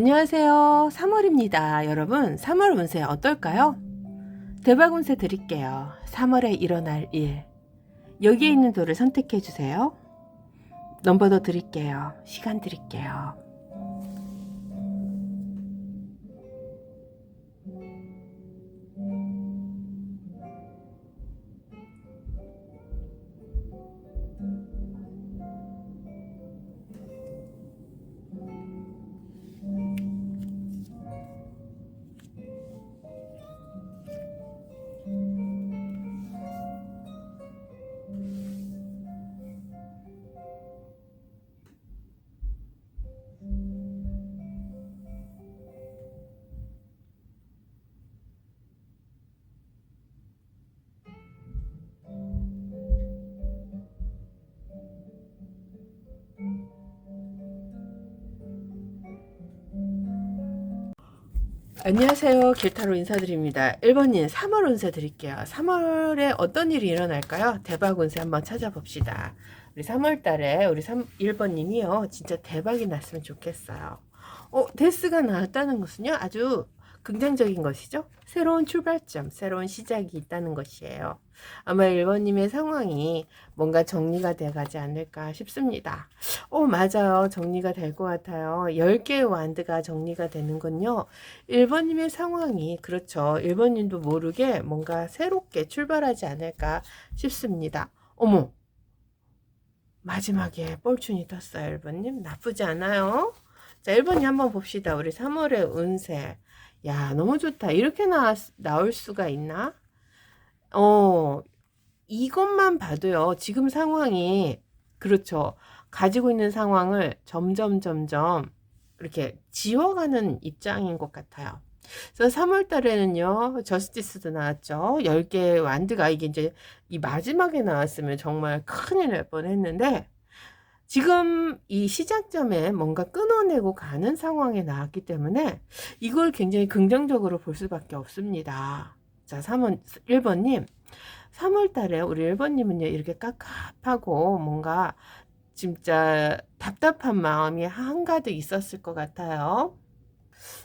안녕하세요. 3월입니다. 여러분, 3월 운세 어떨까요? 대박 운세 드릴게요. 3월에 일어날 일. 여기에 있는 돌을 선택해 주세요. 넘버도 드릴게요. 시간 드릴게요. 안녕하세요. 길타로 인사드립니다. 1번님 3월 운세 드릴게요. 3월에 어떤 일이 일어날까요? 대박 운세 한번 찾아봅시다. 우리 3월 달에 우리 1번님이요. 진짜 대박이 났으면 좋겠어요. 데스가 나왔다는 것은요. 아주 긍정적인 것이죠. 새로운 출발점, 새로운 시작이 있다는 것이에요. 아마 1번님의 상황이 뭔가 정리가 돼가지 않을까 싶습니다. 맞아요. 정리가 될 것 같아요. 10개의 완드가 정리가 되는군요. 1번님의 상황이, 그렇죠. 1번님도 모르게 뭔가 새롭게 출발하지 않을까 싶습니다. 어머! 마지막에 뻘춘이 떴어요, 1번님. 나쁘지 않아요. 자, 1번님 한번 봅시다. 우리 3월의 운세. 야, 너무 좋다. 이렇게 나올 수가 있나? 이것만 봐도요. 지금 상황이, 그렇죠. 가지고 있는 상황을 점점 이렇게 지워가는 입장인 것 같아요. 그래서 3월 달에는요, 저스티스도 나왔죠. 10개의 완드가 이게 이제 이 마지막에 나왔으면 정말 큰일 날 뻔 했는데, 지금 이 시작점에 뭔가 끊어내고 가는 상황에 나왔기 때문에 이걸 굉장히 긍정적으로 볼 수밖에 없습니다. 자, 1번님. 3월 달에 우리 1번님은요, 이렇게 깝깝하고 뭔가 진짜 답답한 마음이 한가득 있었을 것 같아요.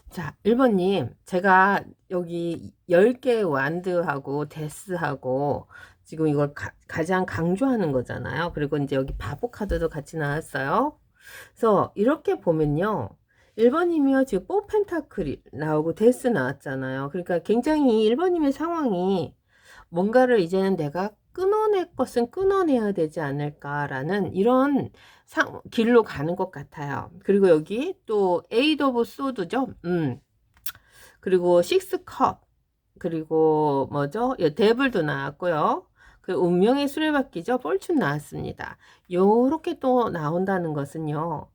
자, 1번님. 제가 여기 10개 완드하고 데스하고 지금 이걸 가장 강조하는 거잖아요. 그리고 이제 여기 바보 카드도 같이 나왔어요. 그래서 이렇게 보면요. 1번님이요. 지금 뽀 펜타클이 나오고 데스 나왔잖아요. 그러니까 굉장히 1번님의 상황이 뭔가를 이제는 내가 끊어낼 것은 끊어내야 되지 않을까라는 이런 길로 가는 것 같아요. 그리고 여기 또 에이드 오브 소드죠. 그리고 식스 컵, 그리고 뭐죠? 데블도 나왔고요. 그 운명의 수레바퀴죠. 폴춘 나왔습니다. 요렇게 또 나온다는 것은요.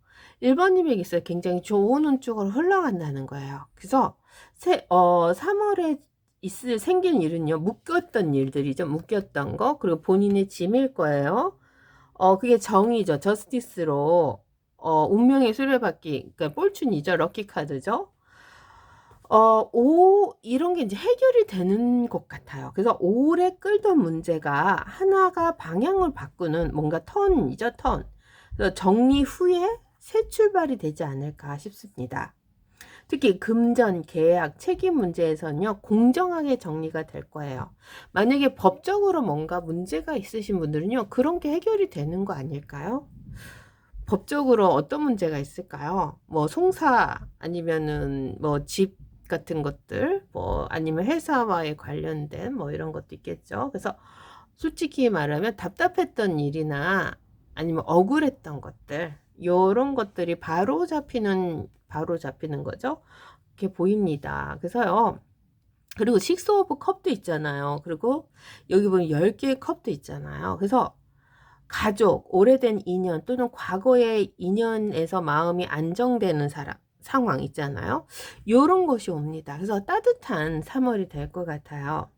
1번님에게 있어서 굉장히 좋은 운 쪽으로 흘러간다는 거예요. 그래서 3월에 생긴 일은요. 묶였던 일들이죠. 묶였던 거. 그리고 본인의 짐일 거예요. 그게 정의죠. 저스티스로 운명의 수레바퀴, 그러니까 폴춘이죠. 럭키 카드죠. 이런 게 이제 해결이 되는 것 같아요. 그래서 오래 끌던 문제가 하나가 방향을 바꾸는 뭔가 턴이죠, 턴. 그래서 정리 후에 새 출발이 되지 않을까 싶습니다. 특히 금전, 계약, 책임 문제에서는요, 공정하게 정리가 될 거예요. 만약에 법적으로 뭔가 문제가 있으신 분들은요, 그런 게 해결이 되는 거 아닐까요? 법적으로 어떤 문제가 있을까요? 뭐 송사 아니면은 뭐 집 같은 것들, 뭐 아니면 회사와의 관련된 뭐 이런 것도 있겠죠. 그래서 솔직히 말하면 답답했던 일이나 아니면 억울했던 것들, 요런 것들이 바로 잡히는 거죠. 이렇게 보입니다. 그래서요. 그리고 식스 오브 컵도 있잖아요. 그리고 여기 보면 10개의 컵도 있잖아요. 그래서 가족, 오래된 인연 또는 과거의 인연에서 마음이 안정되는 상황 있잖아요. 요런 것이 옵니다. 그래서 따뜻한 3월이 될 것 같아요.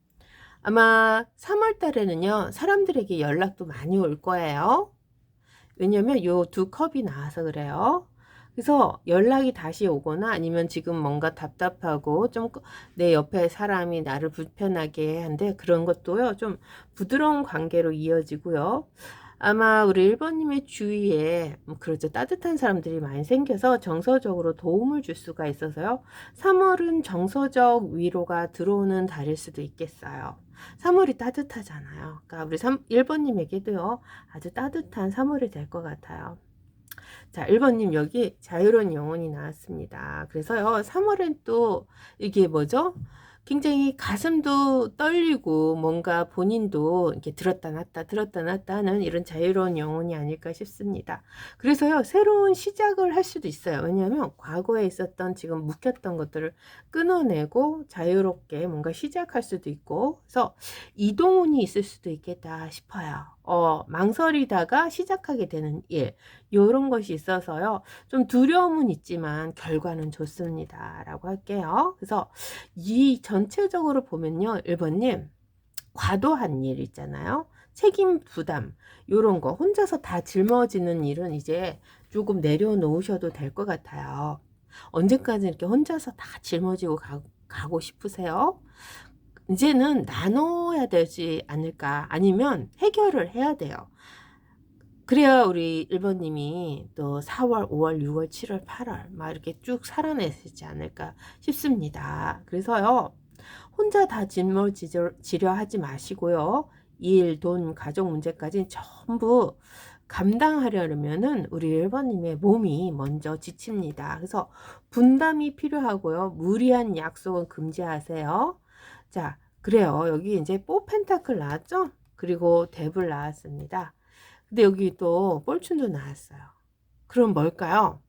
아마 3월 달에는요, 사람들에게 연락도 많이 올 거예요. 왜냐면 요 두 컵이 나와서 그래요. 그래서 연락이 다시 오거나 아니면 지금 뭔가 답답하고 좀 내 옆에 사람이 나를 불편하게 한데 그런 것도요, 좀 부드러운 관계로 이어지고요. 아마 우리 1번님의 주위에 그렇죠. 따뜻한 사람들이 많이 생겨서 정서적으로 도움을 줄 수가 있어서요. 3월은 정서적 위로가 들어오는 달일 수도 있겠어요. 3월이 따뜻하잖아요. 그러니까 우리 1번님에게도요. 아주 따뜻한 3월이 될 것 같아요. 자, 1번님 여기 자유로운 영혼이 나왔습니다. 그래서요. 3월엔 또 이게 뭐죠? 굉장히 가슴도 떨리고 뭔가 본인도 이렇게 들었다 놨다 하는 이런 자유로운 영혼이 아닐까 싶습니다. 그래서요, 새로운 시작을 할 수도 있어요. 왜냐하면 과거에 있었던 지금 묵혔던 것들을 끊어내고 자유롭게 뭔가 시작할 수도 있고, 그래서 이동운이 있을 수도 있겠다 싶어요. 망설이다가 시작하게 되는 일, 이런 것이 있어서요, 좀 두려움은 있지만 결과는 좋습니다. 라고 할게요. 그래서 이 전체적으로 보면요. 1번님 과도한 일 있잖아요. 책임 부담 요런 거 혼자서 다 짊어지는 일은 이제 조금 내려놓으셔도 될 것 같아요. 언제까지 이렇게 혼자서 다 짊어지고 가고 싶으세요? 이제는 나눠야 되지 않을까, 아니면 해결을 해야 돼요. 그래야 우리 1번님이 또 4월, 5월, 6월, 7월, 8월 막 이렇게 쭉 살아내시지 않을까 싶습니다. 그래서요, 혼자 다 짊어지려 하지 마시고요. 일, 돈, 가족 문제까지 전부 감당하려면은 우리 1번님의 몸이 먼저 지칩니다. 그래서 분담이 필요하고요. 무리한 약속은 금지하세요. 자, 그래요. 여기 이제 뽀 펜타클 나왔죠? 그리고 데블 나왔습니다. 근데 여기 또 폴춘도 나왔어요. 그럼 뭘까요?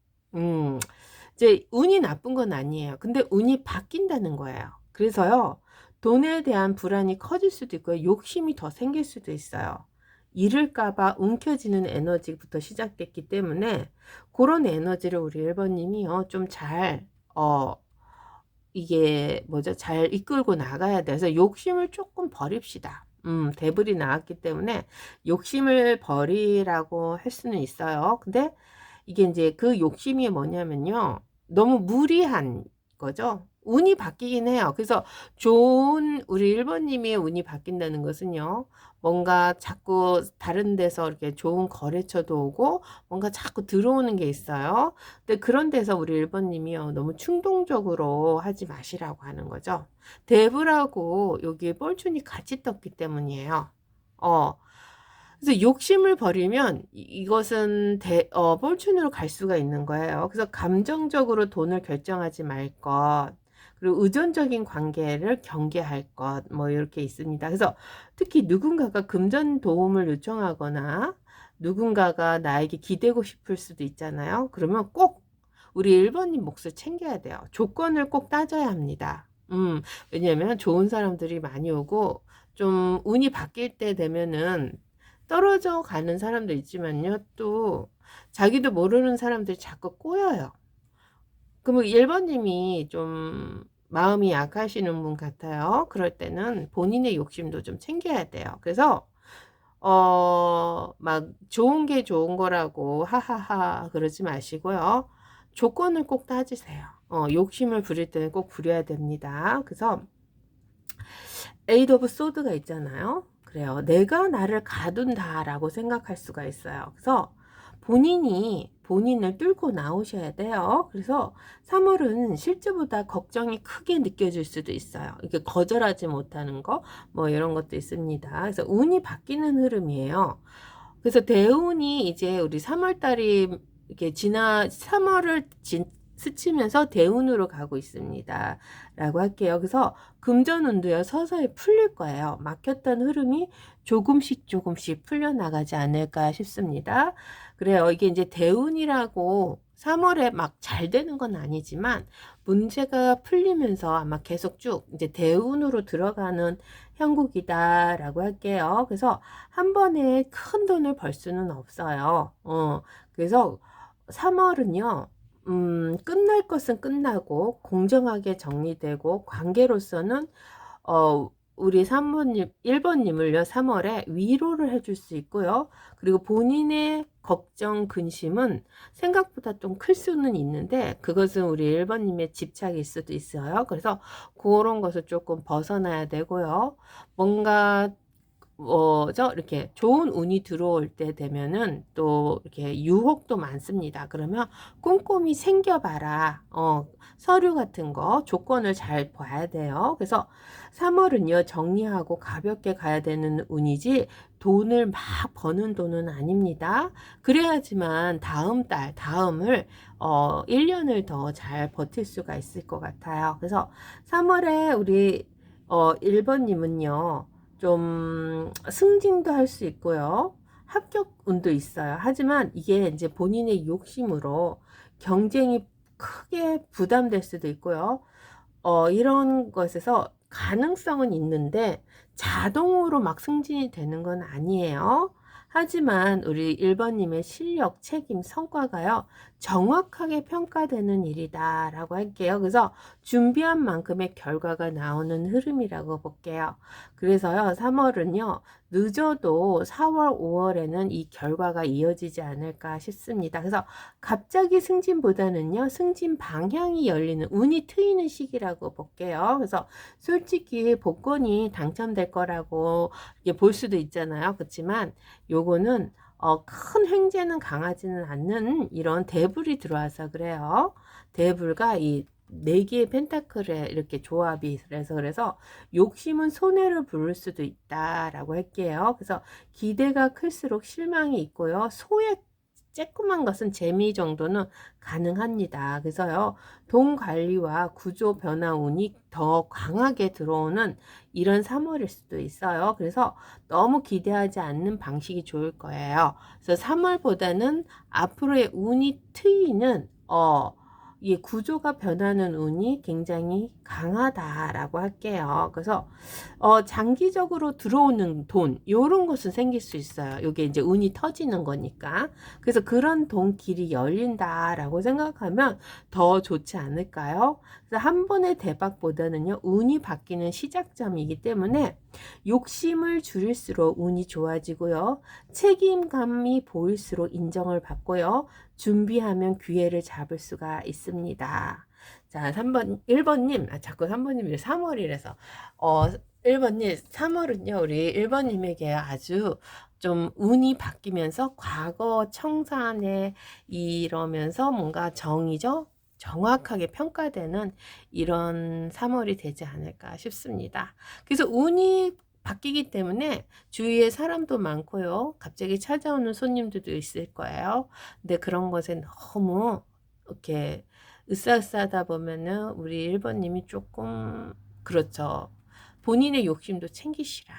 이제 운이 나쁜 건 아니에요. 근데 운이 바뀐다는 거예요. 그래서요, 돈에 대한 불안이 커질 수도 있고요. 욕심이 더 생길 수도 있어요. 잃을까봐 움켜쥐는 에너지부터 시작됐기 때문에 그런 에너지를 우리 1번님이요, 좀 잘, 이게 뭐죠? 잘 이끌고 나가야 돼서 욕심을 조금 버립시다. 데블이 나왔기 때문에 욕심을 버리라고 할 수는 있어요. 근데 이게 이제 그 욕심이 뭐냐면요, 너무 무리한 거죠. 운이 바뀌긴 해요. 그래서 좋은 우리 1번님의 운이 바뀐다는 것은요, 뭔가 자꾸 다른 데서 이렇게 좋은 거래처도 오고 뭔가 자꾸 들어오는 게 있어요. 근데 그런 데서 우리 1번님이요, 너무 충동적으로 하지 마시라고 하는 거죠. 데브라고 여기에 뻘춘이 같이 떴기 때문이에요. 그래서 욕심을 버리면 이것은 폴춘으로 갈 수가 있는 거예요. 그래서 감정적으로 돈을 결정하지 말 것, 그리고 의존적인 관계를 경계할 것, 뭐 이렇게 있습니다. 그래서 특히 누군가가 금전 도움을 요청하거나 누군가가 나에게 기대고 싶을 수도 있잖아요. 그러면 꼭 우리 1번님 몫을 챙겨야 돼요. 조건을 꼭 따져야 합니다. 왜냐면 좋은 사람들이 많이 오고 좀 운이 바뀔 때 되면은 떨어져 가는 사람도 있지만요. 또 자기도 모르는 사람들이 자꾸 꼬여요. 그러면 1번님이 좀 마음이 약하시는 분 같아요. 그럴 때는 본인의 욕심도 좀 챙겨야 돼요. 그래서 막 좋은 게 좋은 거라고 하하하 그러지 마시고요. 조건을 꼭 따지세요. 욕심을 부릴 때는 꼭 부려야 됩니다. 그래서 에이드 오브 소드가 있잖아요. 그래요. 내가 나를 가둔다라고 생각할 수가 있어요. 그래서 본인이 본인을 뚫고 나오셔야 돼요. 그래서 3월은 실제보다 걱정이 크게 느껴질 수도 있어요. 이게 거절하지 못하는 거, 뭐 이런 것도 있습니다. 그래서 운이 바뀌는 흐름이에요. 그래서 대운이 이제 우리 3월 달이 이렇게 3월을 스치면서 대운으로 가고 있습니다. 라고 할게요. 그래서 금전운도요, 서서히 풀릴 거예요. 막혔던 흐름이 조금씩 풀려나가지 않을까 싶습니다. 그래요. 이게 이제 대운이라고 3월에 막 잘 되는 건 아니지만 문제가 풀리면서 아마 계속 쭉 이제 대운으로 들어가는 형국이다라고 할게요. 그래서 한 번에 큰 돈을 벌 수는 없어요. 그래서 3월은요, 끝날 것은 끝나고 공정하게 정리되고 관계로서는 우리 3번님, 1번님을요, 3월에 위로를 해줄 수 있고요. 그리고 본인의 걱정, 근심은 생각보다 좀 클 수는 있는데, 그것은 우리 1번님의 집착일 수도 있어요. 그래서 그런 것을 조금 벗어나야 되고요. 뭔가 이렇게 좋은 운이 들어올 때 되면은 또 이렇게 유혹도 많습니다. 그러면 꼼꼼히 챙겨봐라. 서류 같은 거 조건을 잘 봐야 돼요. 그래서 3월은요, 정리하고 가볍게 가야 되는 운이지 돈을 막 버는 돈은 아닙니다. 그래야지만 다음 달, 다음을 1년을 더 잘 버틸 수가 있을 것 같아요. 그래서 3월에 우리 1번님은요, 좀 승진도 할 수 있고요. 합격 운도 있어요. 하지만 이게 이제 본인의 욕심으로 경쟁이 크게 부담될 수도 있고요. 이런 것에서 가능성은 있는데 자동으로 막 승진이 되는 건 아니에요. 하지만 우리 1번님의 실력, 책임, 성과가요, 정확하게 평가되는 일이다라고 할게요. 그래서 준비한 만큼의 결과가 나오는 흐름이라고 볼게요. 그래서요, 3월은요, 늦어도 4월, 5월에는 이 결과가 이어지지 않을까 싶습니다. 그래서 갑자기 승진보다는요, 승진 방향이 열리는, 운이 트이는 시기라고 볼게요. 그래서 솔직히 복권이 당첨될 거라고 볼 수도 있잖아요. 그렇지만 요거는 큰 횡재는 강하지는 않는 이런 대불이 들어와서 그래요. 대불과 이 4개의 펜타클의 이렇게 조합이 그래서 욕심은 손해를 부를 수도 있다라고 할게요. 그래서 기대가 클수록 실망이 있고요. 소액 쬐끄만 것은 재미 정도는 가능합니다. 그래서요, 돈 관리와 구조 변화 운이 더 강하게 들어오는 이런 3월일 수도 있어요. 그래서 너무 기대하지 않는 방식이 좋을 거예요. 그래서 3월보다는 앞으로의 운이 트이는 이 구조가 변하는 운이 굉장히 강하다라고 할게요. 그래서 장기적으로 들어오는 돈 요런 것은 생길 수 있어요. 이게 이제 운이 터지는 거니까. 그래서 그런 돈 길이 열린다라고 생각하면 더 좋지 않을까요? 그래서 한 번의 대박보다는요, 운이 바뀌는 시작점이기 때문에 욕심을 줄일수록 운이 좋아지고요. 책임감이 보일수록 인정을 받고요. 준비하면 기회를 잡을 수가 있습니다. 자, 1번님, 자꾸 3번님이 3월이라서, 1번님, 3월은요, 우리 1번님에게 아주 좀 운이 바뀌면서 과거 청산에 이러면서 뭔가 정의죠? 정확하게 평가되는 이런 3월이 되지 않을까 싶습니다. 그래서 운이 바뀌기 때문에 주위에 사람도 많고요. 갑자기 찾아오는 손님들도 있을 거예요. 근데 그런 것에 너무 이렇게 으싸으싸하다 보면은 우리 1번님이 조금 그렇죠. 본인의 욕심도 챙기시라.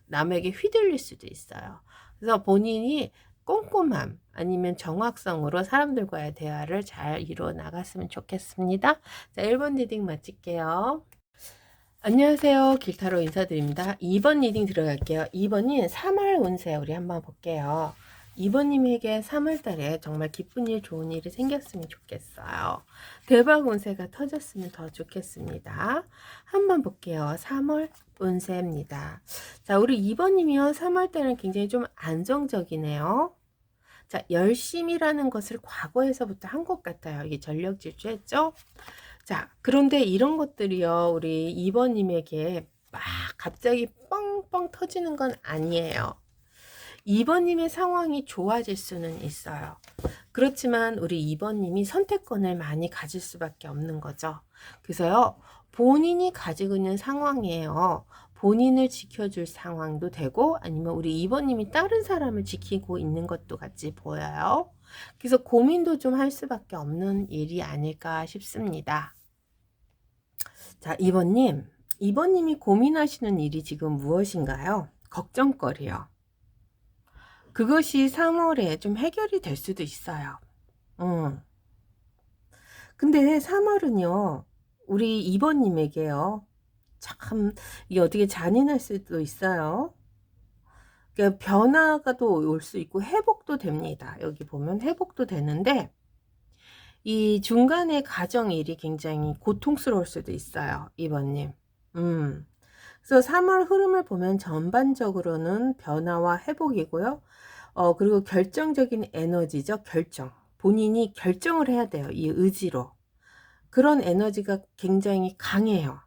남에게 휘둘릴 수도 있어요. 그래서 본인이 꼼꼼함 아니면 정확성으로 사람들과의 대화를 잘 이루어 나갔으면 좋겠습니다. 자, 1번 리딩 마칠게요. 안녕하세요. 길타로 인사드립니다. 2번 리딩 들어갈게요. 2번이 3월 운세 우리 한번 볼게요. 2번님에게 3월달에 정말 기쁜 일, 좋은 일이 생겼으면 좋겠어요. 대박 운세가 터졌으면 더 좋겠습니다. 한번 볼게요. 3월 운세입니다. 자, 우리 2번님이요. 3월달은 굉장히 좀 안정적이네요. 자, 열심이라는 것을 과거에서부터 한 것 같아요. 이게 전력 질주했죠? 자, 그런데 이런 것들이요, 우리 2번님에게 막 갑자기 뻥뻥 터지는 건 아니에요. 2번님의 상황이 좋아질 수는 있어요. 그렇지만 우리 2번님이 선택권을 많이 가질 수밖에 없는 거죠. 그래서요, 본인이 가지고 있는 상황이에요. 본인을 지켜줄 상황도 되고 아니면 우리 2번님이 다른 사람을 지키고 있는 것도 같이 보여요. 그래서 고민도 좀 할 수밖에 없는 일이 아닐까 싶습니다. 자, 2번님이 고민하시는 일이 지금 무엇인가요? 걱정거리요. 그것이 3월에 좀 해결이 될 수도 있어요. 근데 3월은요, 우리 2번님에게요, 참, 이게 어떻게 잔인할 수도 있어요. 그러니까 변화가 또 올 수 있고, 회복도 됩니다. 여기 보면 회복도 되는데, 이 중간에 가정 일이 굉장히 고통스러울 수도 있어요. 2번님. 그래서 3월 흐름을 보면 전반적으로는 변화와 회복이고요. 그리고 결정적인 에너지죠. 결정. 본인이 결정을 해야 돼요. 이 의지로. 그런 에너지가 굉장히 강해요.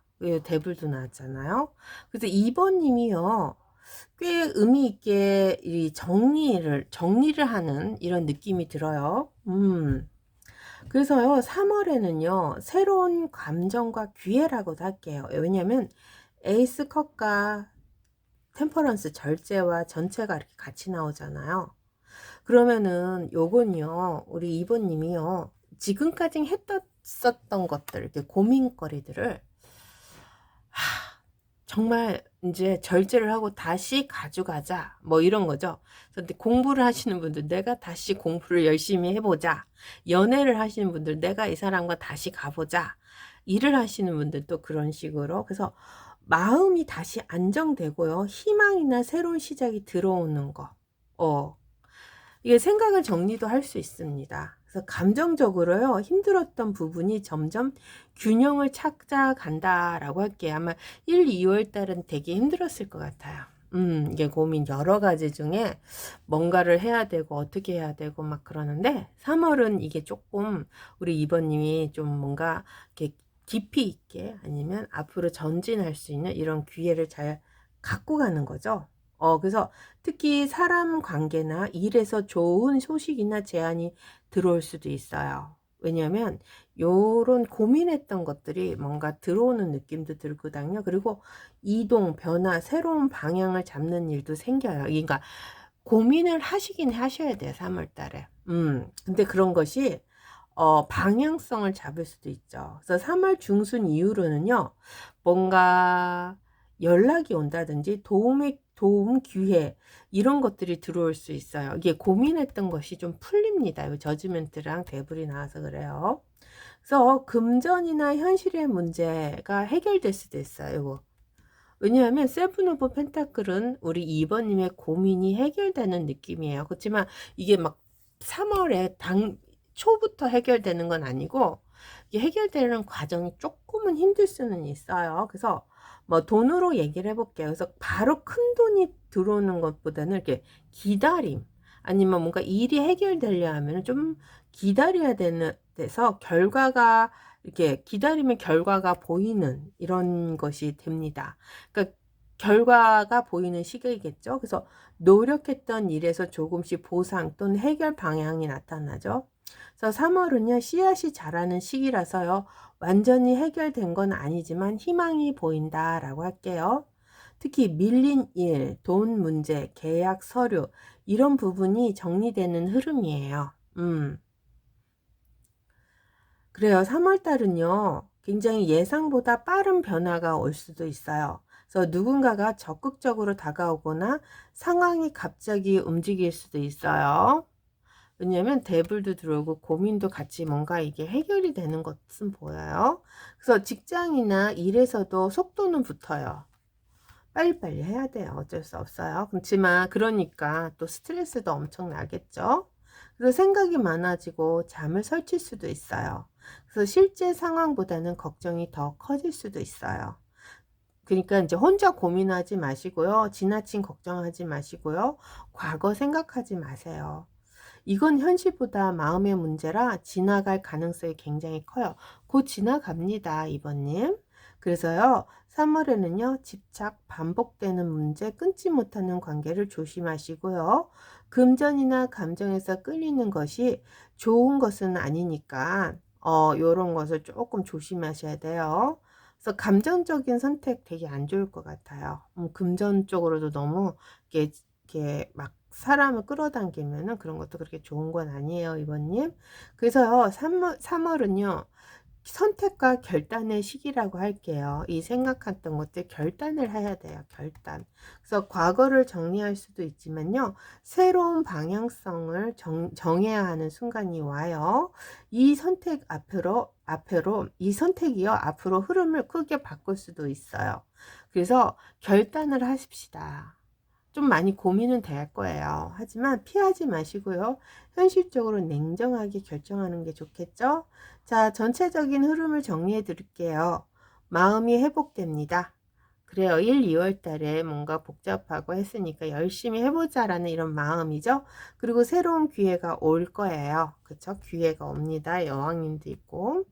대불도 나왔잖아요. 그래서 2번님이요. 꽤 의미 있게 이 정리를 하는 이런 느낌이 들어요. 그래서요, 3월에는요, 새로운 감정과 기회라고도 할게요. 왜냐면 에이스 컵과 템퍼런스 절제와 전체가 이렇게 같이 나오잖아요. 그러면은 요건요, 우리 이번님이요, 지금까지 했었던 것들, 이렇게 고민거리들을 정말 이제 절제를 하고 다시 가져가자, 뭐 이런 거죠. 근데 공부를 하시는 분들, 내가 다시 공부를 열심히 해보자. 연애를 하시는 분들, 내가 이 사람과 다시 가보자. 일을 하시는 분들도 그런 식으로. 그래서 마음이 다시 안정되고요, 희망이나 새로운 시작이 들어오는 거. 이게 생각을 정리도 할 수 있습니다. 그래서 감정적으로요, 힘들었던 부분이 점점 균형을 찾아간다라고 할게요. 아마 1, 2월 달은 되게 힘들었을 것 같아요. 이게 고민 여러 가지 중에 뭔가를 해야 되고 어떻게 해야 되고 막 그러는데, 3월은 이게 조금 우리 이번님이 좀 뭔가 이렇게 깊이 있게, 아니면 앞으로 전진할 수 있는 이런 기회를 잘 갖고 가는 거죠. 그래서 특히 사람 관계나 일에서 좋은 소식이나 제안이 들어올 수도 있어요. 왜냐면 요런 고민했던 것들이 뭔가 들어오는 느낌도 들거든요. 그리고 이동, 변화, 새로운 방향을 잡는 일도 생겨요. 그러니까 고민을 하시긴 하셔야 돼요, 3월 달에. 근데 그런 것이 방향성을 잡을 수도 있죠. 그래서 3월 중순 이후로는요, 뭔가 연락이 온다든지 도움 기회, 이런 것들이 들어올 수 있어요. 이게 고민했던 것이 좀 풀립니다. 이 저지먼트랑 데블이 나와서 그래요. 그래서 금전이나 현실의 문제가 해결될 수도 있어요. 이거. 왜냐하면 세븐 오브 펜타클은 우리 2번님의 고민이 해결되는 느낌이에요. 그렇지만 이게 막 3월에 초부터 해결되는 건 아니고, 이게 해결되는 과정이 조금은 힘들 수는 있어요. 그래서 뭐 돈으로 얘기를 해볼게요. 그래서 바로 큰 돈이 들어오는 것보다는 이렇게 기다림, 아니면 뭔가 일이 해결되려 하면 좀 기다려야 되는 데서 결과가, 이렇게 기다리면 결과가 보이는 이런 것이 됩니다. 그러니까 결과가 보이는 시기겠죠. 그래서 노력했던 일에서 조금씩 보상 또는 해결 방향이 나타나죠. 그래서 3월은요, 씨앗이 자라는 시기라서요, 완전히 해결된 건 아니지만 희망이 보인다라고 할게요. 특히 밀린 일, 돈 문제, 계약 서류, 이런 부분이 정리되는 흐름이에요. 그래요. 3월 달은요, 굉장히 예상보다 빠른 변화가 올 수도 있어요. 그래서 누군가가 적극적으로 다가오거나 상황이 갑자기 움직일 수도 있어요. 왜냐면 대불도 들어오고 고민도 같이 뭔가 이게 해결이 되는 것은 보여요. 그래서 직장이나 일에서도 속도는 붙어요. 빨리빨리 해야 돼요. 어쩔 수 없어요. 그렇지만 그러니까 또 스트레스도 엄청 나겠죠. 그래서 생각이 많아지고 잠을 설칠 수도 있어요. 그래서 실제 상황보다는 걱정이 더 커질 수도 있어요. 그러니까 이제 혼자 고민하지 마시고요. 지나친 걱정하지 마시고요. 과거 생각하지 마세요. 이건 현실보다 마음의 문제라 지나갈 가능성이 굉장히 커요. 곧 지나갑니다, 이번님. 그래서요, 3월에는요, 집착, 반복되는 문제, 끊지 못하는 관계를 조심하시고요. 금전이나 감정에서 끌리는 것이 좋은 것은 아니니까, 요런 것을 조금 조심하셔야 돼요. 그래서 감정적인 선택 되게 안 좋을 것 같아요. 금전 쪽으로도 너무 이렇게 막 사람을 끌어당기면은 그런 것도 그렇게 좋은 건 아니에요, 이번님. 그래서요, 3월은요, 선택과 결단의 시기라고 할게요. 이 생각했던 것들 결단을 해야 돼요, 결단. 그래서 과거를 정리할 수도 있지만요, 새로운 방향성을 정해야 하는 순간이 와요. 이 선택 이 선택이요, 앞으로 흐름을 크게 바꿀 수도 있어요. 그래서 결단을 하십시다. 좀 많이 고민은 될 거예요. 하지만 피하지 마시고요. 현실적으로 냉정하게 결정하는 게 좋겠죠? 자, 전체적인 흐름을 정리해 드릴게요. 마음이 회복됩니다. 그래요. 1, 2월 달에 뭔가 복잡하고 했으니까 열심히 해보자라는 이런 마음이죠. 그리고 새로운 기회가 올 거예요. 그쵸? 기회가 옵니다. 여왕님도 있고.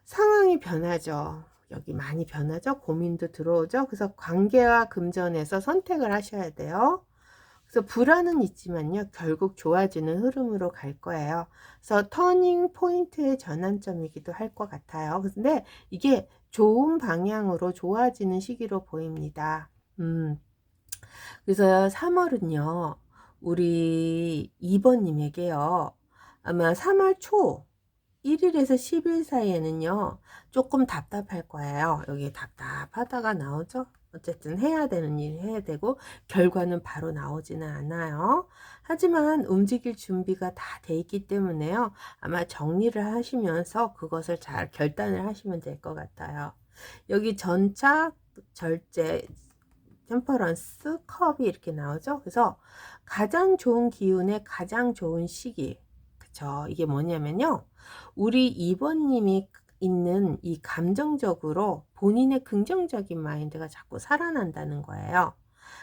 상황이 변하죠. 여기 많이 변하죠. 고민도 들어오죠. 그래서 관계와 금전에서 선택을 하셔야 돼요. 그래서 불안은 있지만요. 결국 좋아지는 흐름으로 갈 거예요. 그래서 터닝 포인트의 전환점이기도 할 것 같아요. 근데 이게 좋은 방향으로 좋아지는 시기로 보입니다. 그래서 3월은요. 우리 2번님에게요. 아마 3월 초 1일에서 10일 사이에는요. 조금 답답할 거예요. 여기 답답하다가 나오죠. 어쨌든 해야 되는 일 해야 되고 결과는 바로 나오지는 않아요. 하지만 움직일 준비가 다 돼 있기 때문에요. 아마 정리를 하시면서 그것을 잘 결단을 하시면 될 것 같아요. 여기 전차, 절제, 템퍼런스, 컵이 이렇게 나오죠. 그래서 가장 좋은 기운의 가장 좋은 시기. 그쵸. 이게 뭐냐면요. 우리 2번님이 있는 이 감정적으로 본인의 긍정적인 마인드가 자꾸 살아난다는 거예요.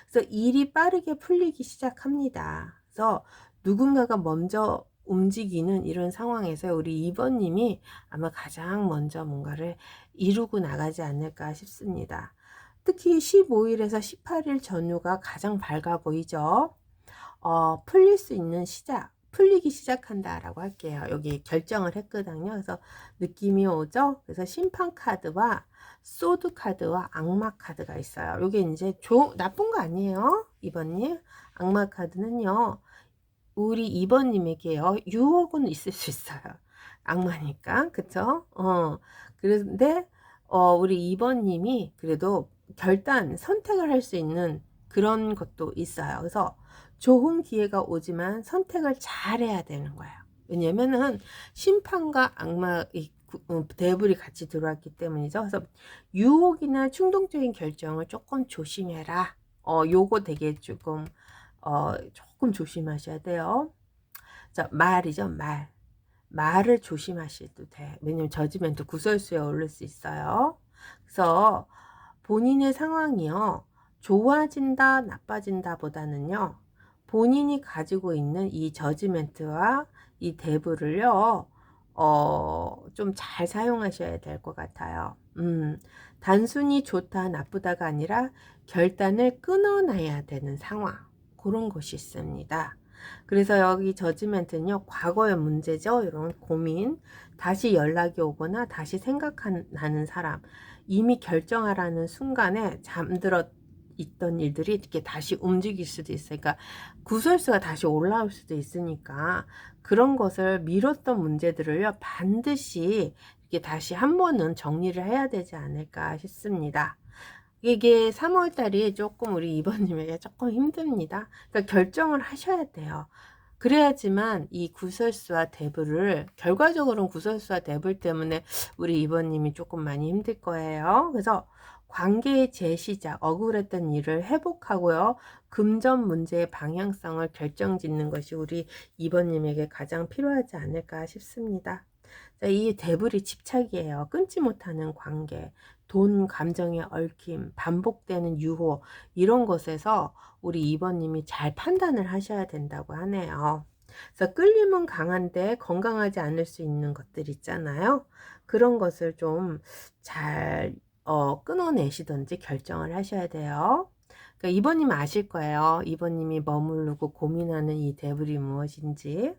그래서 일이 빠르게 풀리기 시작합니다. 그래서 누군가가 먼저 움직이는 이런 상황에서 우리 2번님이 아마 가장 먼저 뭔가를 이루고 나가지 않을까 싶습니다. 특히 15일에서 18일 전후가 가장 밝아 보이죠. 풀릴 수 있는 시작, 풀리기 시작한다라고 할게요. 여기 결정을 했거든요. 그래서 느낌이 오죠. 그래서 심판 카드와 소드 카드와 악마 카드가 있어요. 이게 이제 나쁜 거 아니에요. 2번님. 악마 카드는요. 우리 2번님에게요. 유혹은 있을 수 있어요. 악마니까. 그쵸? 그런데 우리 2번님이 그래도 결단, 선택을 할 수 있는 그런 것도 있어요. 그래서 좋은 기회가 오지만 선택을 잘 해야 되는 거예요. 왜냐면은 심판과 악마, 데블이 같이 들어왔기 때문이죠. 그래서 유혹이나 충동적인 결정을 조금 조심해라. 요거 되게 조금 조심하셔야 돼요. 자, 말이죠, 말. 말을 조심하셔도 돼. 왜냐면 저지멘트 구설수에 오를 수 있어요. 그래서 본인의 상황이요. 좋아진다, 나빠진다 보다는요. 본인이 가지고 있는 이 저지멘트와 이 대부를요. 좀 잘 사용하셔야 될 것 같아요. 단순히 좋다, 나쁘다가 아니라 결단을 끊어놔야 되는 상황. 그런 것이 있습니다. 그래서 여기 저지멘트는요. 과거의 문제죠. 이런 고민. 다시 연락이 오거나 다시 생각나는 사람. 이미 결정하라는 순간에 잠들어 있던 일들이 이렇게 다시 움직일 수도 있어요. 그러니까 구설수가 다시 올라올 수도 있으니까 그런 것을 미뤘던 문제들을요. 반드시 이렇게 다시 한 번은 정리를 해야 되지 않을까 싶습니다. 이게 3월 달이 조금 우리 2번님에게 조금 힘듭니다. 그러니까 결정을 하셔야 돼요. 그래야지만 이 구설수와 대불을 결과적으로는 구설수와 대불 때문에 우리 2번님이 조금 많이 힘들 거예요. 그래서 관계의 재시작, 억울했던 일을 회복하고요. 금전 문제의 방향성을 결정짓는 것이 우리 2번님에게 가장 필요하지 않을까 싶습니다. 자, 이 대불이 집착이에요. 끊지 못하는 관계, 돈, 감정의 얽힘, 반복되는 유혹 이런 것에서 우리 2번님이 잘 판단을 하셔야 된다고 하네요. 그래서 끌림은 강한데 건강하지 않을 수 있는 것들 있잖아요. 그런 것을 좀 잘 끊어내시든지 결정을 하셔야 돼요. 그러니까 2번님 아실 거예요. 2번님이 머무르고 고민하는 이 대불이 무엇인지.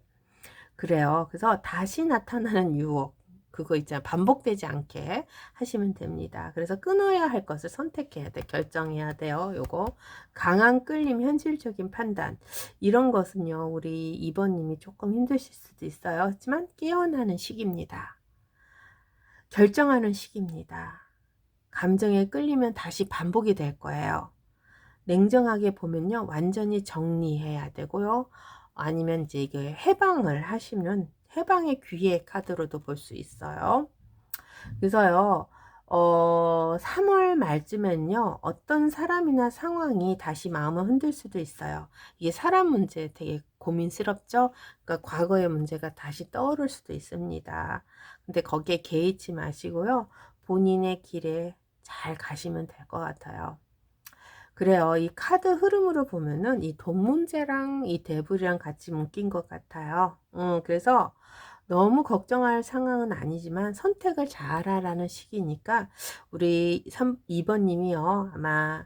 그래요. 그래서 다시 나타나는 유혹, 그거 있잖아요. 반복되지 않게 하시면 됩니다. 그래서 끊어야 할 것을 선택해야 돼. 결정해야 돼요. 요거. 강한 끌림, 현실적인 판단. 이런 것은요, 우리 2번님이 조금 힘드실 수도 있어요. 하지만 깨어나는 시기입니다. 결정하는 시기입니다. 감정에 끌리면 다시 반복이 될 거예요. 냉정하게 보면요, 완전히 정리해야 되고요. 아니면 이제 이게 해방을 하시면 해방의 귀의 카드로도 볼 수 있어요. 그래서요, 3월 말쯤엔요, 어떤 사람이나 상황이 다시 마음을 흔들 수도 있어요. 이게 사람 문제 되게 고민스럽죠? 그러니까 과거의 문제가 다시 떠오를 수도 있습니다. 근데 거기에 개의치 마시고요, 본인의 길에 잘 가시면 될 것 같아요. 그래요. 이 카드 흐름으로 보면은 이 돈 문제랑 이 대불이랑 같이 묶인 것 같아요. 그래서 너무 걱정할 상황은 아니지만 선택을 잘하라는 시기니까 우리 2번 님이요. 아마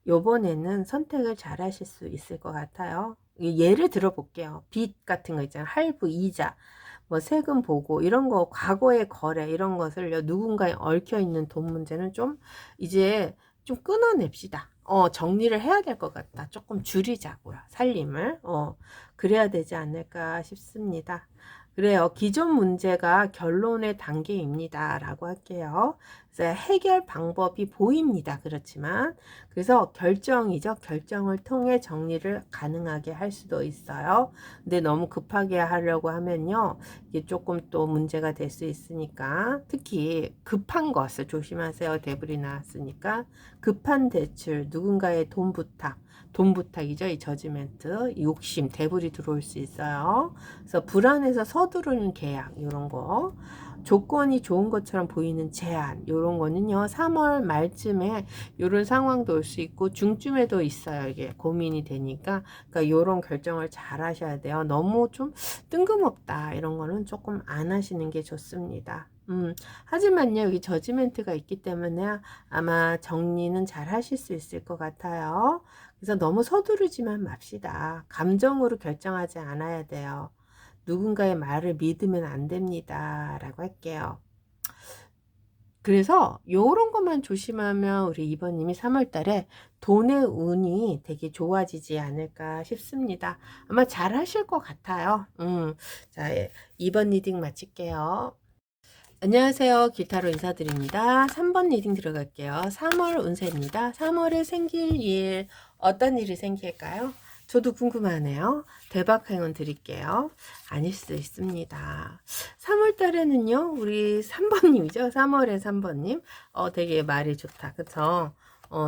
요번에는 선택을 잘 하실 수 있을 것 같아요. 예를 들어 볼게요. 빚 같은 거 있잖아요. 할부, 이자, 뭐 세금 보고 이런 거 과거의 거래 이런 것을요. 누군가에 얽혀 있는 돈 문제는 좀 이제 좀 끊어냅시다. 정리를 해야 될 것 같다. 조금 줄이자고요. 살림을. 그래야 되지 않을까 싶습니다. 그래요. 기존 문제가 결론의 단계입니다. 라고 할게요. 그래서 해결 방법이 보입니다. 그렇지만. 그래서 결정이죠. 결정을 통해 정리를 가능하게 할 수도 있어요. 근데 너무 급하게 하려고 하면요. 이게 조금 또 문제가 될 수 있으니까. 특히 급한 것을 조심하세요. 대불이 나왔으니까. 급한 대출, 누군가의 돈 부탁이죠. 이 저지멘트, 욕심, 대불이 들어올 수 있어요. 그래서 불안해서 서두르는 계약, 이런 거. 조건이 좋은 것처럼 보이는 제한, 이런 거는요, 3월 말쯤에 이런 상황도 올 수 있고, 중쯤에도 있어요. 이게 고민이 되니까. 그러니까 이런 결정을 잘 하셔야 돼요. 너무 좀 뜬금없다. 이런 거는 조금 안 하시는 게 좋습니다. 하지만요, 여기 저지멘트가 있기 때문에 아마 정리는 잘 하실 수 있을 것 같아요. 그래서 너무 서두르지만 맙시다. 감정으로 결정하지 않아야 돼요. 누군가의 말을 믿으면 안 됩니다. 라고 할게요. 그래서 요런 것만 조심하면 우리 2번님이 3월 달에 돈의 운이 되게 좋아지지 않을까 싶습니다. 아마 잘 하실 것 같아요. 자, 2번 리딩 마칠게요. 안녕하세요. 기타로 인사드립니다. 3번 리딩 들어갈게요. 3월 운세입니다. 3월에 생길 일, 어떤 일이 생길까요? 저도 궁금하네요. 대박 행운 드릴게요. 아닐 수도 있습니다. 3월 달에는요, 우리 3번님이죠. 3월에 3번님. 되게 말이 좋다. 그쵸?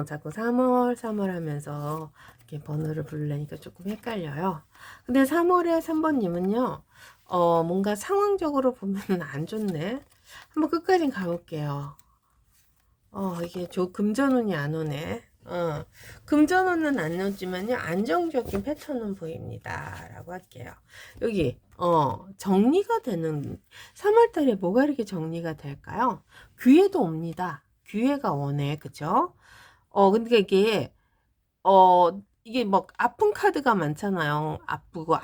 자꾸 3월 하면서 이렇게 번호를 부르려니까 조금 헷갈려요. 근데 3월에 3번님은요, 뭔가 상황적으로 보면 안 좋네. 한번 끝까지 가볼게요. 이게 금전운이 안 오네. 금전운은 안 오지만요, 안정적인 패턴은 보입니다. 라고 할게요. 여기, 정리가 되는, 3월달에 뭐가 이렇게 정리가 될까요? 기회도 옵니다. 기회가 오네. 그죠? 근데 이게 막 아픈 카드가 많잖아요. 아프고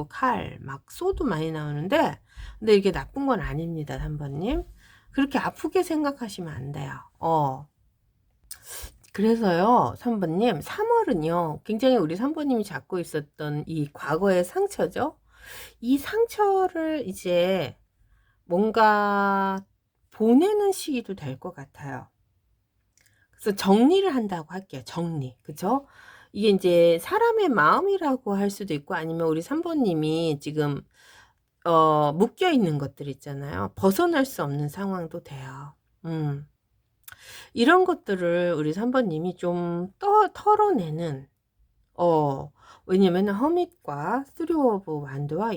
칼, 막 소도 많이 나오는데, 근데 이게 나쁜 건 아닙니다, 3번님. 그렇게 아프게 생각하시면 안 돼요. 그래서요, 3번님, 3월은요, 굉장히 우리 3번님이 갖고 있었던 이 과거의 상처죠? 이 상처를 이제 뭔가 보내는 시기도 될 것 같아요. 그래서 정리를 한다고 할게요. 정리. 그죠? 이게 이제 사람의 마음이라고 할 수도 있고 아니면 우리 3번님이 지금 묶여 있는 것들 있잖아요. 벗어날 수 없는 상황도 돼요. 이런 것들을 우리 3번님이 좀 털어내는 왜냐면 허밋과 쓰리 오브 완드와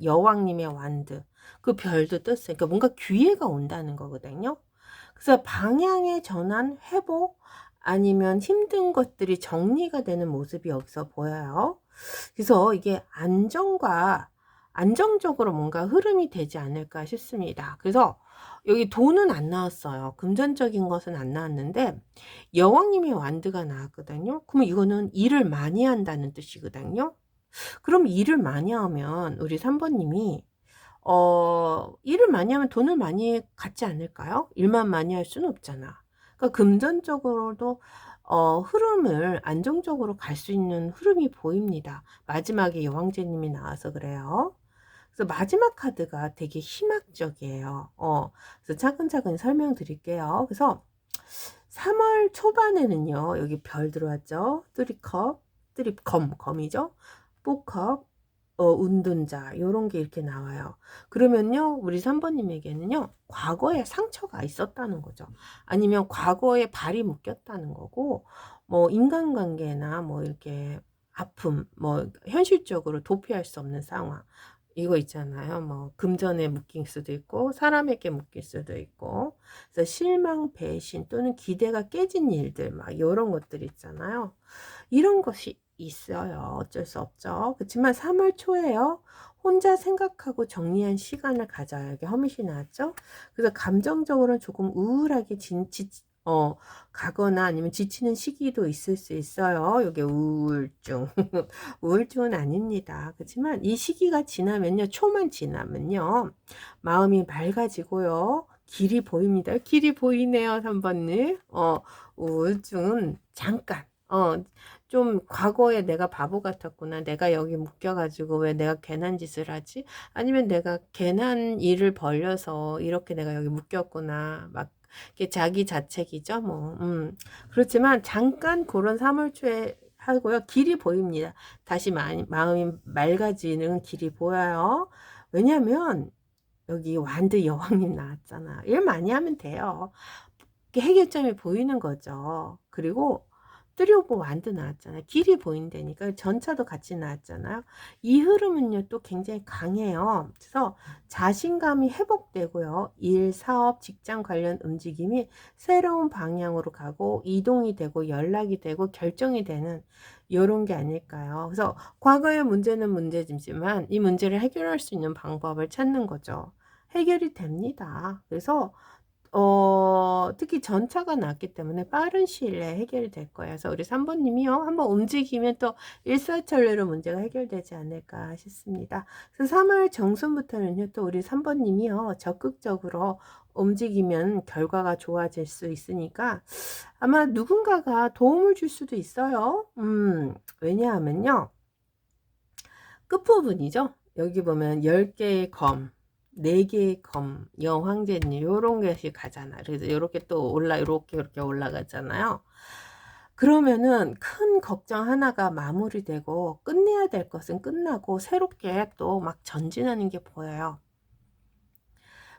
여왕님의 완드 그 별도 떴어요. 그러니까 뭔가 기회가 온다는 거거든요. 그래서 방향의 전환, 회복 아니면 힘든 것들이 정리가 되는 모습이 여기서 보여요. 그래서 이게 안정적으로 뭔가 흐름이 되지 않을까 싶습니다. 그래서 여기 돈은 안 나왔어요. 금전적인 것은 안 나왔는데 여왕님의 완드가 나왔거든요. 그러면 이거는 일을 많이 한다는 뜻이거든요. 그럼 일을 많이 하면 우리 3번님이 일을 많이 하면 돈을 많이 갖지 않을까요? 일만 많이 할 수는 없잖아. 그러니까 금전적으로도 흐름을 안정적으로 갈 수 있는 흐름이 보입니다. 마지막에 여왕제님이 나와서 그래요. 그래서 마지막 카드가 되게 희망적이에요. 그래서 차근차근 설명드릴게요. 그래서 3월 초반에는요, 여기 별 들어왔죠? 3컵, 검이죠? 4컵, 운둔자, 요런 게 이렇게 나와요. 그러면요, 우리 3번님에게는요, 과거에 상처가 있었다는 거죠. 아니면 과거에 발이 묶였다는 거고, 뭐, 인간관계나 뭐, 이렇게 아픔, 뭐, 현실적으로 도피할 수 없는 상황. 이거 있잖아요. 뭐, 금전에 묶일 수도 있고, 사람에게 묶일 수도 있고, 그래서 실망, 배신 또는 기대가 깨진 일들, 막, 이런 것들 있잖아요. 이런 것이 있어요. 어쩔 수 없죠. 그렇지만 3월 초에요. 혼자 생각하고 정리한 시간을 가져야 이게 허밋이 나왔죠. 그래서 감정적으로는 조금 우울하게 가거나 아니면 지치는 시기도 있을 수 있어요. 이게 우울증. 우울증은 아닙니다. 그렇지만 이 시기가 지나면요. 초만 지나면요. 마음이 맑아지고요. 길이 보입니다. 길이 보이네요. 3번님. 우울증은 잠깐. 좀 과거에 내가 바보 같았구나. 내가 여기 묶여가지고 왜 내가 괜한 짓을 하지? 아니면 내가 괜한 일을 벌려서 이렇게 내가 여기 묶였구나. 막 이게 자기 자책이죠. 뭐, 그렇지만 잠깐 그런 3월 초에 하고요. 길이 보입니다. 다시 마음이 맑아지는 길이 보여요. 왜냐면 여기 완드 여왕님 나왔잖아. 일 많이 하면 돼요. 해결점이 보이는 거죠. 그리고 뜨려고 완드 나왔잖아요. 길이 보인다니까. 전차도 같이 나왔잖아요. 이 흐름은요 또 굉장히 강해요. 그래서 자신감이 회복되고요. 일, 사업, 직장 관련 움직임이 새로운 방향으로 가고 이동이 되고 연락이 되고 결정이 되는 이런 게 아닐까요? 그래서 과거의 문제는 문제지만 이 문제를 해결할 수 있는 방법을 찾는 거죠. 해결이 됩니다. 그래서 특히 전차가 났기 때문에 빠른 시일 내에 해결이 될 거예요. 그래서 우리 3번님이요. 한번 움직이면 또 일사천리로 문제가 해결되지 않을까 싶습니다. 그래서 3월 정순부터는요. 또 우리 3번님이요. 적극적으로 움직이면 결과가 좋아질 수 있으니까 아마 누군가가 도움을 줄 수도 있어요. 왜냐하면요. 끝부분이죠. 여기 보면 10개의 검. 4개의 검, 여황제님 요런 것이 가잖아. 그래서 요렇게 또 이렇게 올라가잖아요. 그러면은 큰 걱정 하나가 마무리되고 끝내야 될 것은 끝나고 새롭게 또 막 전진하는 게 보여요.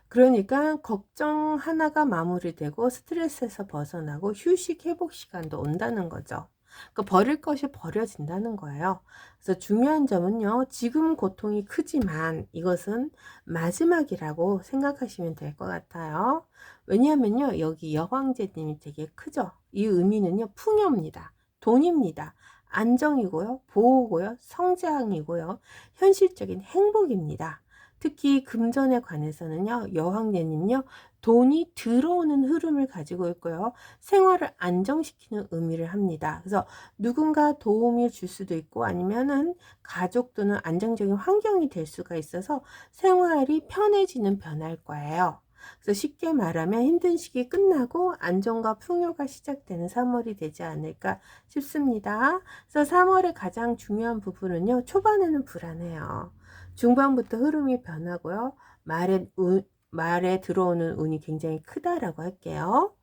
그러니까 걱정 하나가 마무리되고 스트레스에서 벗어나고 휴식 회복 시간도 온다는 거죠. 그러니까 버릴 것이 버려진다는 거예요. 그래서 중요한 점은요. 지금 고통이 크지만 이것은 마지막이라고 생각하시면 될 것 같아요. 왜냐하면요. 여기 여황제님이 되게 크죠. 이 의미는요. 풍요입니다. 돈입니다. 안정이고요. 보호고요. 성장이고요. 현실적인 행복입니다. 특히 금전에 관해서는요. 여황제님요. 돈이 들어오는 흐름을 가지고 있고요. 생활을 안정시키는 의미를 합니다. 그래서 누군가 도움을 줄 수도 있고 아니면은 가족 또는 안정적인 환경이 될 수가 있어서 생활이 편해지는 변화일 거예요. 그래서 쉽게 말하면 힘든 시기 끝나고 안정과 풍요가 시작되는 3월이 되지 않을까 싶습니다. 그래서 3월의 가장 중요한 부분은요. 초반에는 불안해요. 중반부터 흐름이 변하고요. 말에 들어오는 운이 굉장히 크다라고 할게요.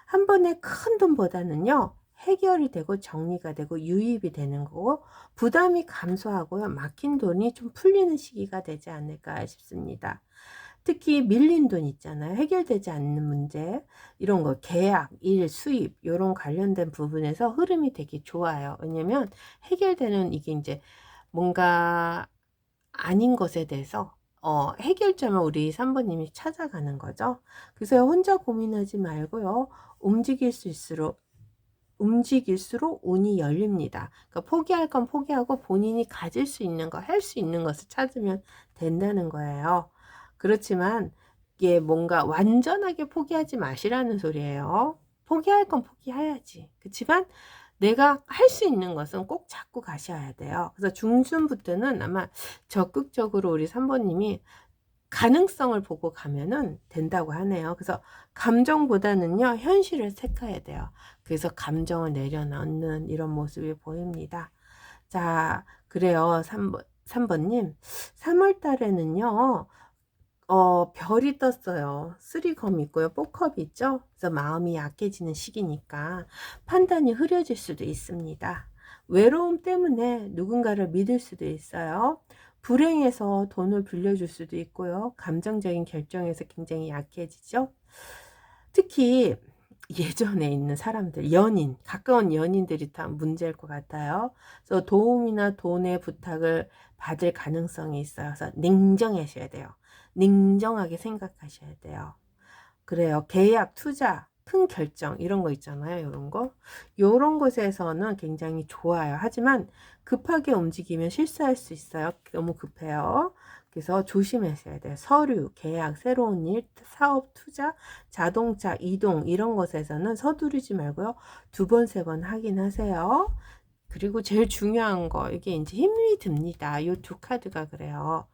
한 번에 큰 돈보다는요. 해결이 되고 정리가 되고 유입이 되는 거고 부담이 감소하고요. 막힌 돈이 좀 풀리는 시기가 되지 않을까 싶습니다. 특히 밀린 돈 있잖아요. 해결되지 않는 문제 이런 거 계약, 일, 수입 이런 관련된 부분에서 흐름이 되게 좋아요. 왜냐면 해결되는 이게 이제 뭔가 아닌 것에 대해서 해결점을 우리 3번님이 찾아가는 거죠. 그래서 혼자 고민하지 말고요. 움직일수록 운이 열립니다. 그러니까 포기할 건 포기하고 본인이 가질 수 있는 거, 할 수 있는 것을 찾으면 된다는 거예요. 그렇지만 이게 뭔가 완전하게 포기하지 마시라는 소리예요. 포기할 건 포기해야지. 그렇지만 내가 할 수 있는 것은 꼭 잡고 가셔야 돼요. 그래서 중순부터는 아마 적극적으로 우리 3번님이 가능성을 보고 가면은 된다고 하네요. 그래서 감정보다는요, 현실을 택해야 돼요. 그래서 감정을 내려놓는 이런 모습이 보입니다. 자, 그래요. 3번님. 3월 달에는요, 별이 떴어요. 3검 있고요. 4컵 있죠? 그래서 마음이 약해지는 시기니까 판단이 흐려질 수도 있습니다. 외로움 때문에 누군가를 믿을 수도 있어요. 불행해서 돈을 빌려줄 수도 있고요. 감정적인 결정에서 굉장히 약해지죠. 특히 예전에 있는 사람들, 연인, 가까운 연인들이 다 문제일 것 같아요. 그래서 도움이나 돈의 부탁을 받을 가능성이 있어요. 그래서 냉정하셔야 돼요. 냉정하게 생각하셔야 돼요. 그래요. 계약, 투자, 큰 결정 이런 거 있잖아요. 이런 거. 요런 곳에서는 굉장히 좋아요. 하지만 급하게 움직이면 실수할 수 있어요. 너무 급해요. 그래서 조심하셔야 돼요. 서류, 계약, 새로운 일, 사업, 투자, 자동차, 이동 이런 것에서는 서두르지 말고요. 2번, 3번 확인하세요. 그리고 제일 중요한 거 이게 이제 힘이 듭니다. 요 두 카드가 그래요.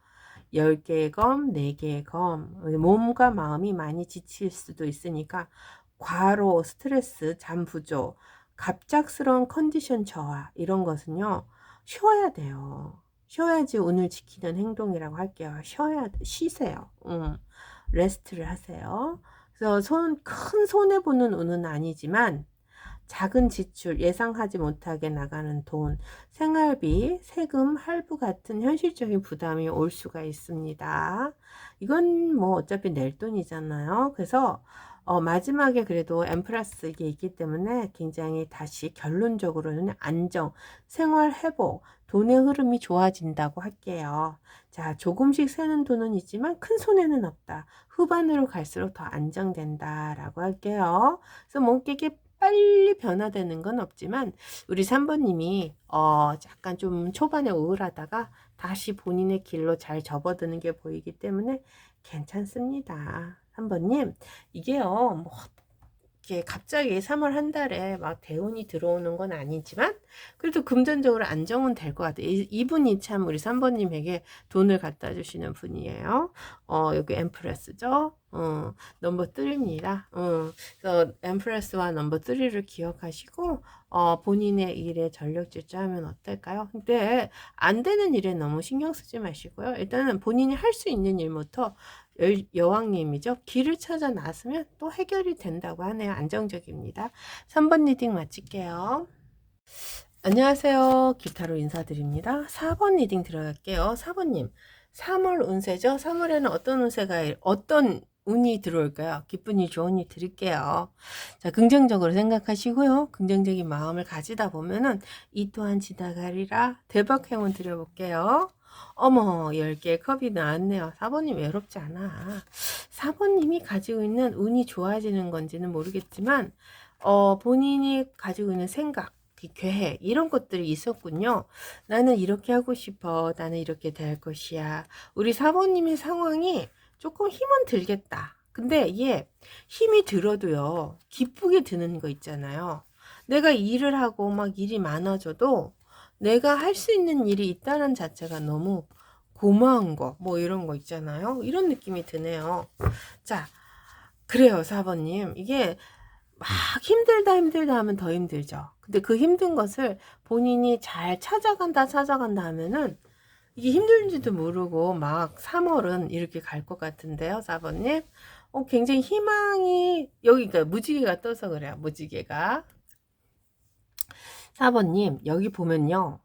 10개의 검, 4개의 검. 몸과 마음이 많이 지칠 수도 있으니까 과로, 스트레스, 잠 부족, 갑작스러운 컨디션 저하 이런 것은요. 쉬어야 돼요. 쉬어야지 운을 지키는 행동이라고 할게요. 쉬세요. 레스트를 하세요. 그래서 큰 손해보는 운은 아니지만 작은 지출, 예상하지 못하게 나가는 돈, 생활비, 세금, 할부 같은 현실적인 부담이 올 수가 있습니다. 이건 뭐 어차피 낼 돈이잖아요. 그래서 마지막에 그래도 M 플러스 이게 있기 때문에 굉장히 다시 결론적으로는 안정, 생활 회복, 돈의 흐름이 좋아진다고 할게요. 자, 조금씩 새는 돈은 있지만 큰 손해는 없다. 후반으로 갈수록 더 안정된다라고 할게요. 그래서 뭔게 빨리 변화되는 건 없지만 우리 3번님이 약간 좀 초반에 우울하다가 다시 본인의 길로 잘 접어드는 게 보이기 때문에 괜찮습니다. 3번님 이게요 뭐 이렇게 갑자기 3월 한 달에 막 대운이 들어오는 건 아니지만 그래도 금전적으로 안정은 될 것 같아요. 이분이 참 우리 3번님에게 돈을 갖다 주시는 분이에요. 여기 엠프레스죠. 넘버 3입니다. 그래서 엠프레스와 넘버 3를 기억하시고 본인의 일에 전력 질주하면 어떨까요? 근데 안 되는 일에 너무 신경 쓰지 마시고요. 일단은 본인이 할 수 있는 일부터 여왕님이죠. 길을 찾아 나서면 또 해결이 된다고 하네요. 안정적입니다. 3번 리딩 마칠게요. 안녕하세요. 기타로 인사드립니다. 4번 리딩 들어갈게요. 4번님, 3월 운세죠? 3월에는 어떤 운이 들어올까요? 기쁜이 좋은이 드릴게요. 자, 긍정적으로 생각하시고요. 긍정적인 마음을 가지다 보면은 이 또한 지나가리라. 대박 행운 드려볼게요. 어머, 10개의 컵이 나왔네요. 4번님 외롭지 않아. 4번님이 가지고 있는 운이 좋아지는 건지는 모르겠지만, 본인이 가지고 있는 생각, 계획, 이런 것들이 있었군요. 나는 이렇게 하고 싶어. 나는 이렇게 될 것이야. 우리 4번님의 상황이 조금 힘은 들겠다. 근데 이게 힘이 들어도요, 기쁘게 드는 거 있잖아요. 내가 일을 하고 막 일이 많아져도 내가 할 수 있는 일이 있다는 자체가 너무 고마운 거, 뭐 이런 거 있잖아요. 이런 느낌이 드네요. 자, 그래요, 4번님. 이게 막 힘들다 하면 더 힘들죠. 근데 그 힘든 것을 본인이 잘 찾아간다 하면은 이게 힘든지도 모르고 막 3월은 이렇게 갈 것 같은데요, 4번님. 굉장히 희망이 여기가 무지개가 떠서 그래요, 무지개가. 4번님, 여기 보면요.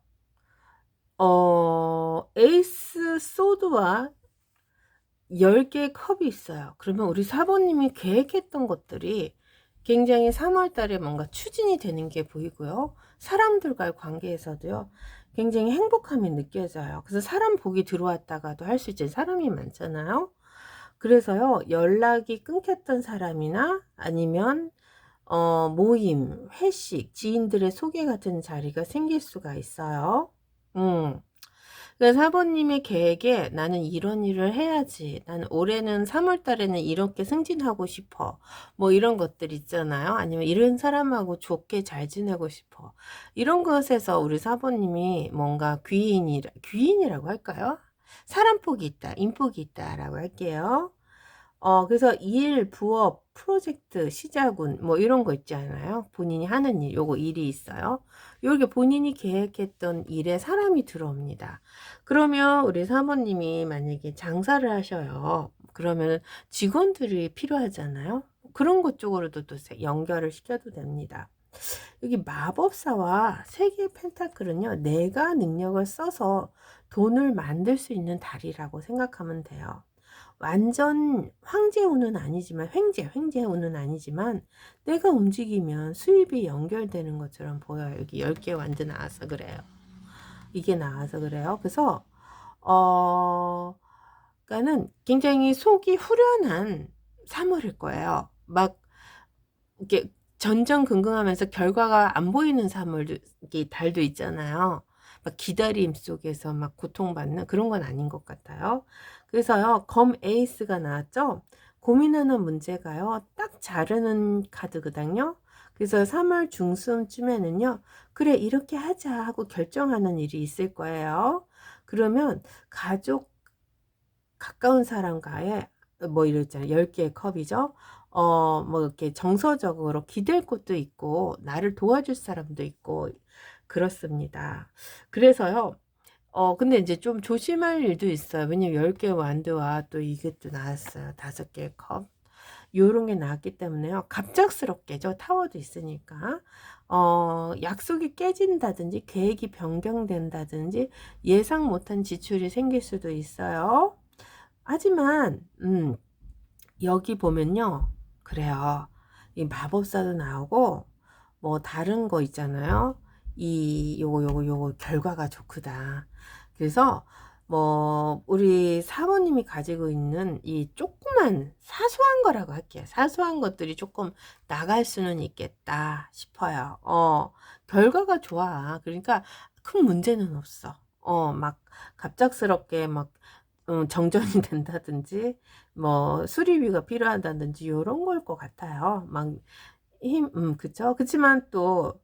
에이스 소드와 10개의 컵이 있어요. 그러면 우리 4번님이 계획했던 것들이 굉장히 3월 달에 뭔가 추진이 되는 게 보이고요. 사람들과의 관계에서도요. 굉장히 행복함이 느껴져요. 그래서 사람 복이 들어왔다가도 할 수 있지. 사람이 많잖아요. 그래서요. 연락이 끊겼던 사람이나 아니면 모임, 회식, 지인들의 소개 같은 자리가 생길 수가 있어요. 그래서 4번님의 계획에 나는 이런 일을 해야지. 나는 올해는 3월 달에는 이렇게 승진하고 싶어. 뭐 이런 것들 있잖아요. 아니면 이런 사람하고 좋게 잘 지내고 싶어. 이런 것에서 우리 4번님이 뭔가 귀인이라고 할까요? 사람복이 있다, 인복이 있다라고 할게요. 그래서 일, 부업, 프로젝트, 시작운, 뭐 이런 거 있잖아요. 본인이 하는 일, 요거 일이 있어요. 요렇게 본인이 계획했던 일에 사람이 들어옵니다. 그러면 우리 사모님이 만약에 장사를 하셔요. 그러면 직원들이 필요하잖아요. 그런 것 쪽으로도 또 연결을 시켜도 됩니다. 여기 마법사와 세계의 펜타클은요. 내가 능력을 써서 돈을 만들 수 있는 달이라고 생각하면 돼요. 완전 황제운은 아니지만 횡재운은 아니지만 내가 움직이면 수입이 연결되는 것처럼 보여요. 여기 10개 완전 나와서 그래요. 이게 나와서 그래요. 그래서 그러니까는 굉장히 속이 후련한 3월일 거예요. 막 이렇게 전전긍긍하면서 결과가 안 보이는 사물도, 이게 달도 있잖아요. 막 기다림 속에서 막 고통받는 그런 건 아닌 것 같아요. 그래서요, 검 에이스가 나왔죠? 고민하는 문제가요, 딱 자르는 카드거든요. 그래서 3월 중순쯤에는요, 그래, 이렇게 하자 하고 결정하는 일이 있을 거예요. 그러면 가족, 가까운 사람과의 뭐 이랬잖아요. 10개의 컵이죠. 뭐 이렇게 정서적으로 기댈 곳도 있고, 나를 도와줄 사람도 있고, 그렇습니다. 그래서요, 근데 이제 좀 조심할 일도 있어요. 왜냐면 10개 완드와 또 이게 또 나왔어요. 5개의 컵. 요런 게 나왔기 때문에요. 갑작스럽게죠. 타워도 있으니까. 약속이 깨진다든지, 계획이 변경된다든지, 예상 못한 지출이 생길 수도 있어요. 하지만 여기 보면요, 그래요. 이 마법사도 나오고 뭐 다른 거 있잖아요. 이 요거 결과가 좋구다. 그래서 뭐 우리 사모님이 가지고 있는 이 조그만 사소한 거라고 할게요. 사소한 것들이 조금 나갈 수는 있겠다 싶어요. 결과가 좋아. 그러니까 큰 문제는 없어. 막 갑작스럽게 막 정전이 된다든지 뭐 수리비가 필요하다든지 요런 걸 것 같아요. 막 그쵸. 그치만 또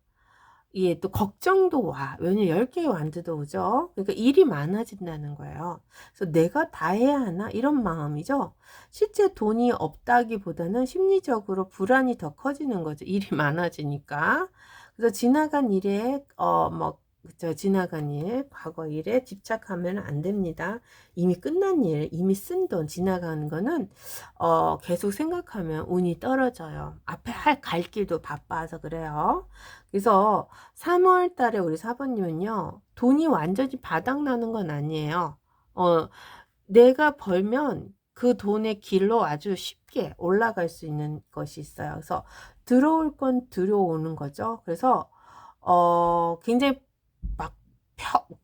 이게 또 걱정도 와. 왜냐면 10개의 완드도 오죠. 그러니까 일이 많아진다는 거예요. 그래서 내가 다 해야 하나 이런 마음이죠. 실제 돈이 없다기보다는 심리적으로 불안이 더 커지는 거죠. 일이 많아지니까. 그래서 지나간 일에 뭐 그쵸, 지나간 일, 과거 일에 집착하면 안 됩니다. 이미 끝난 일, 이미 쓴 돈, 지나가는 거는 계속 생각하면 운이 떨어져요. 앞에 갈 길도 바빠서 그래요. 그래서 3월 달에 우리 사부님은요, 돈이 완전히 바닥나는 건 아니에요. 내가 벌면 그 돈의 길로 아주 쉽게 올라갈 수 있는 것이 있어요. 그래서 들어올 건 들어오는 거죠. 그래서, 굉장히 막,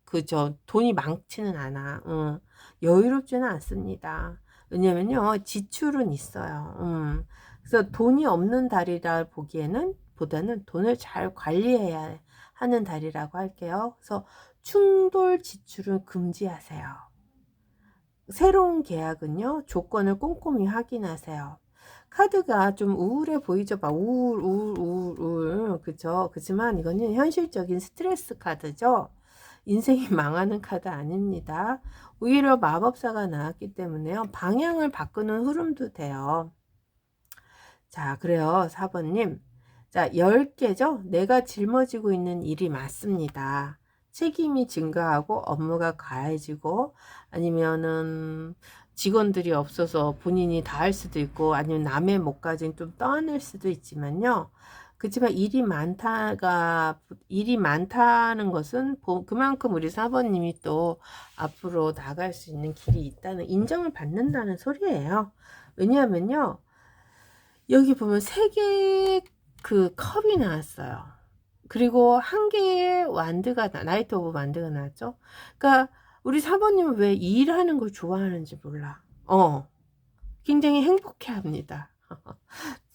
그죠. 돈이 많지는 않아. 여유롭지는 않습니다. 왜냐면요, 지출은 있어요. 그래서 돈이 없는 달이라 보기에는, 보다는 돈을 잘 관리해야 하는 달이라고 할게요. 그래서 충돌 지출은 금지하세요. 새로운 계약은요, 조건을 꼼꼼히 확인하세요. 카드가 좀 우울해 보이죠? 막 우울. 그죠? 그지만 이거는 현실적인 스트레스 카드죠? 인생이 망하는 카드 아닙니다. 오히려 마법사가 나왔기 때문에요. 방향을 바꾸는 흐름도 돼요. 자, 그래요. 4번님. 자, 10개죠? 내가 짊어지고 있는 일이 맞습니다. 책임이 증가하고 업무가 가해지고 아니면은 직원들이 없어서 본인이 다 할 수도 있고 아니면 남의 몫까지는 좀 떠안을 수도 있지만요. 그렇지만 일이 많다는 것은 그만큼 우리 사번님이 또 앞으로 나갈 수 있는 길이 있다는 인정을 받는다는 소리예요. 왜냐하면요. 여기 보면 3개의 그 컵이 나왔어요. 그리고 1개의 나이트 오브 완드가 나왔죠. 그러니까 우리 사모님은 왜 일하는 걸 좋아하는지 몰라. 굉장히 행복해 합니다.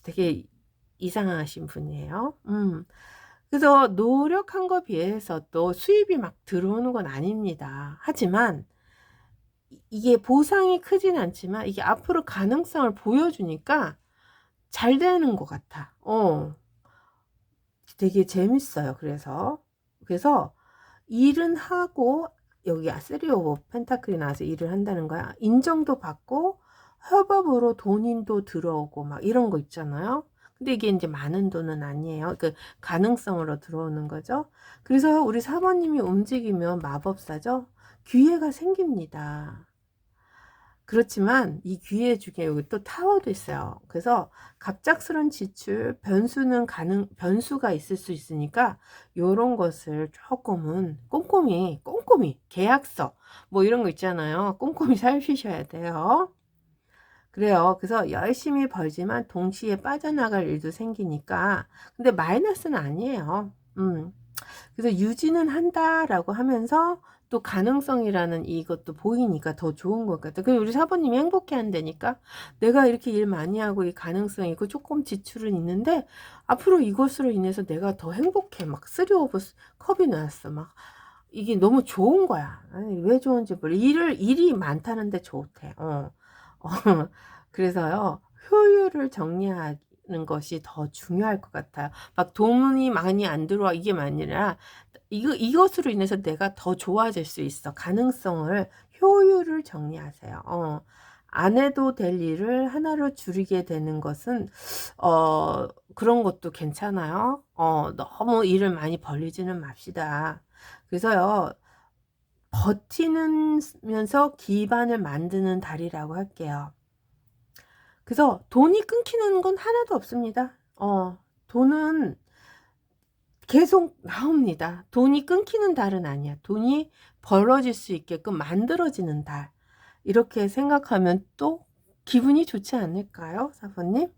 되게 이상하신 분이에요. 그래서 노력한 거 비해서 또 수입이 막 들어오는 건 아닙니다. 하지만 이게 보상이 크진 않지만 이게 앞으로 가능성을 보여주니까 잘 되는 것 같아. 되게 재밌어요. 그래서 일은 하고 여기 쓰리 오브 펜타클이 나와서 일을 한다는 거야. 인정도 받고 협업으로 돈도 들어오고 막 이런 거 있잖아요. 근데 이게 이제 많은 돈은 아니에요. 그 가능성으로 들어오는 거죠. 그래서 우리 사모님이 움직이면 마법사죠. 기회가 생깁니다. 그렇지만 이 기회 중에 여기 또 타워도 있어요. 그래서 갑작스런 지출, 변수가 있을 수 있으니까 요런 것을 조금은 꼼꼼히 계약서 뭐 이런 거 있잖아요. 꼼꼼히 살피셔야 돼요. 그래요. 그래서 열심히 벌지만 동시에 빠져나갈 일도 생기니까 근데 마이너스는 아니에요. 그래서 유지는 한다라고 하면서 또 가능성이라는 이것도 보이니까 더 좋은 것 같아. 그 우리 사부님이 행복해 한다니까. 내가 이렇게 일 많이 하고 이 가능성이 있고 조금 지출은 있는데 앞으로 이것으로 인해서 내가 더 행복해. 막 3 오브 컵이 나왔어. 막 이게 너무 좋은 거야. 아니, 왜 좋은지 몰라. 일이 많다는데 좋대. 어. 그래서요, 효율을 정리하는 것이 더 중요할 것 같아요. 막 돈이 많이 안 들어와 이게 아니라 이것으로 인해서 내가 더 좋아질 수 있어. 가능성을, 효율을 정리하세요. 안 해도 될 일을 하나로 줄이게 되는 것은, 그런 것도 괜찮아요. 너무 일을 많이 벌리지는 맙시다. 그래서요, 버티면서 기반을 만드는 달이라고 할게요. 그래서 돈이 끊기는 건 하나도 없습니다. 돈은 계속 나옵니다. 돈이 끊기는 달은 아니야. 돈이 벌어질 수 있게끔 만들어지는 달. 이렇게 생각하면 또 기분이 좋지 않을까요, 사부님?